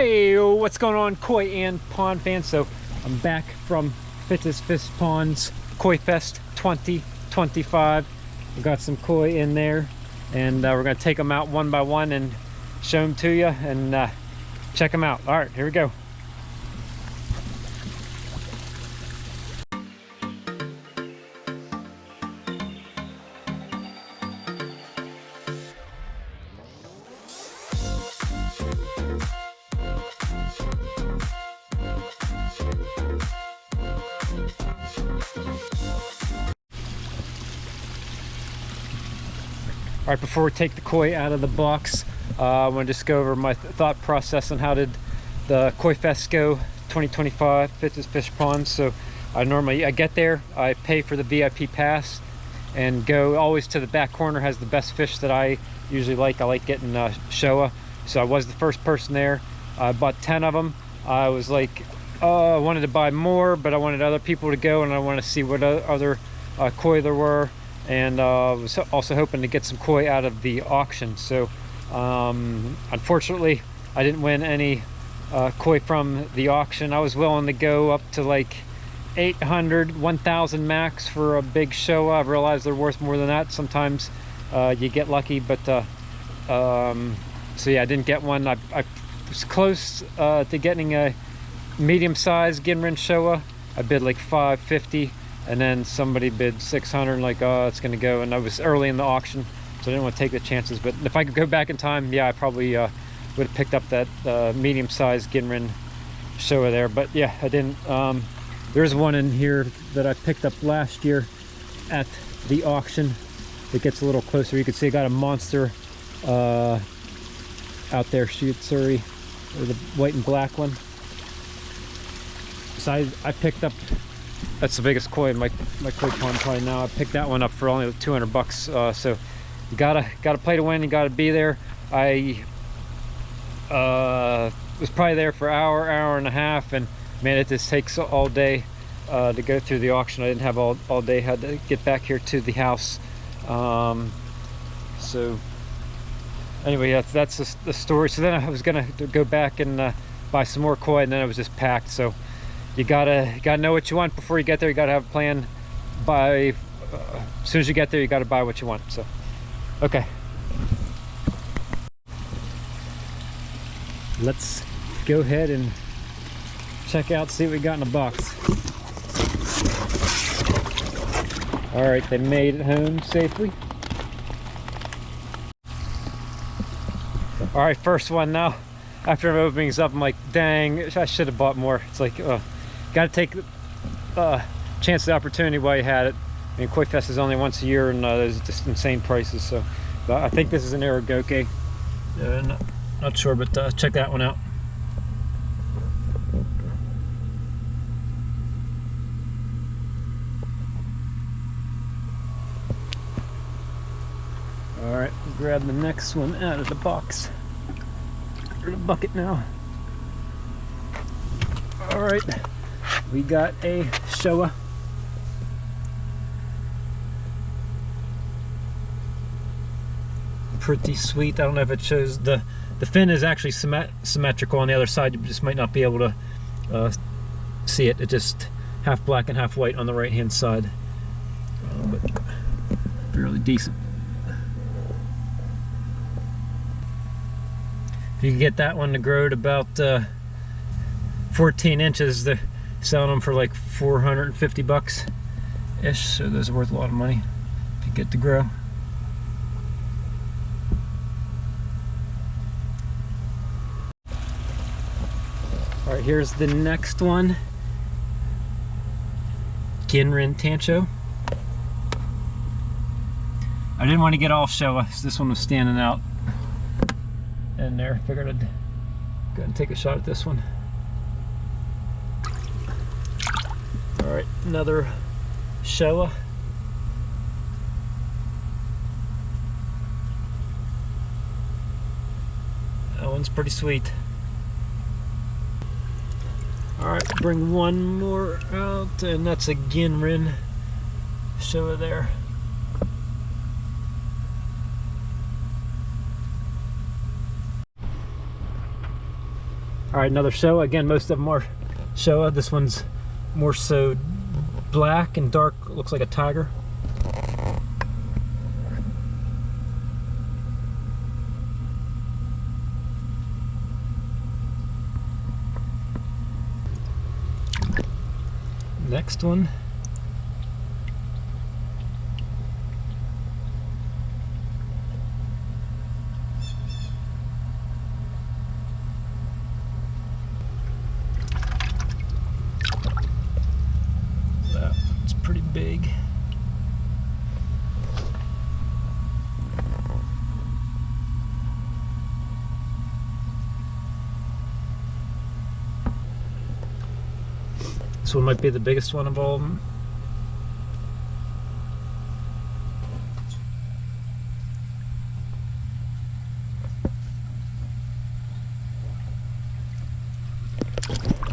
Hey, what's going on, koi and pond fans? So I'm back from Fitz Fish Ponds Koi Fest 2025. We got some koi in there, and we're gonna take them out one by one and show them to you and check them out. All right, here we go. All right, before we take the koi out of the box, I want to just go over my thought process on how did the Koi Fest go 2025 Fitz Fish Ponds. So I get there, I pay for the VIP pass and go always to the back corner. Has the best fish that I usually like. I like getting Showa. So I was the first person there. I bought 10 of them. I was like, I wanted to buy more, but I wanted other people to go and I wanted to see what other koi there were. And was also hoping to get some koi out of the auction. So unfortunately I didn't win any koi from the auction. I was willing to go up to like 800, 1,000 max for a big show. I've realized they're worth more than that. Sometimes you get lucky, but so yeah, I didn't get one. I was close to getting a medium-sized Ginrin Showa. I bid like 550. And then somebody bid 600, like, oh, it's gonna go. And I was early in the auction, so I didn't want to take the chances. But if I could go back in time, yeah, I probably would have picked up that medium-sized Ginrin Showa there. But yeah, I didn't. There's one in here that I picked up last year at the auction. It gets a little closer. You can see I got a monster out there, Shutsuri, or the white and black one. So I picked up. That's the biggest koi in my koi pond probably now. I picked that one up for only 200 bucks. So you gotta play to win. You gotta be there. I was probably there for hour and a half, and man, it just takes all day to go through the auction. I didn't have all day. Had to get back here to the house. So anyway, that's the story. So then I was gonna go back and buy some more koi, and then it was just packed. So you gotta know what you want before you get there. You gotta have a plan. As soon as you get there, you gotta buy what you want. So okay, let's go ahead and check out, see what we got in the box. All right, they made it home safely. All right, first one now. After opening these up, I'm like, dang, I should have bought more. It's like, got to take the chance of the opportunity while you had it. I mean, Koi Fest is only once a year, and there's just insane prices. So I think this is an Aragoke. Not sure, but check that one out. All right, grab the next one out of the box, or the bucket now. All right. We got a Showa. Pretty sweet. I don't know if it shows the fin is actually symmetrical on the other side. You just might not be able to see it. It's just half black and half white on the right hand side, but fairly decent. If you can get that one to grow to about 14 inches, they're selling them for like 450 bucks ish, so those are worth a lot of money if you get to grow. All right, here's the next one, Ginrin Tancho. I didn't want to get all Showa, so this one was standing out in there. Figured I'd go ahead and take a shot at this one. All right, another Showa. That one's pretty sweet. All right, bring one more out, and that's a Ginrin Showa there. All right, another Showa. Again, most of them are Showa. This one's more so black and dark, looks like a tiger. Next one. That's pretty big. This one might be the biggest one of all of them.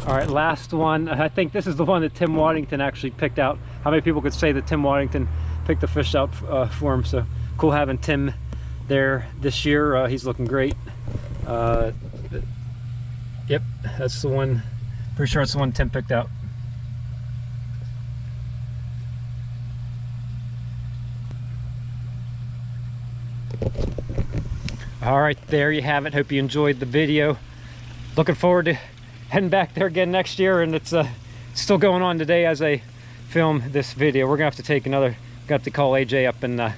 All right, last one. I think this is the one that Tim Waddington actually picked out. How many people could say that Tim Waddington picked the fish out for him? So cool having Tim there this year. He's looking great. Yep, that's the one. Pretty sure it's the one Tim picked out. All right, there you have it. Hope you enjoyed the video. Looking forward to heading back there again next year, and it's still going on today as I film this video. We're gonna have to take another, got to call AJ up and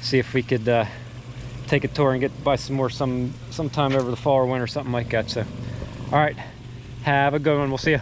see if we could take a tour and get by some more sometime over the fall or winter, something like that. So all right, have a good one. We'll see you.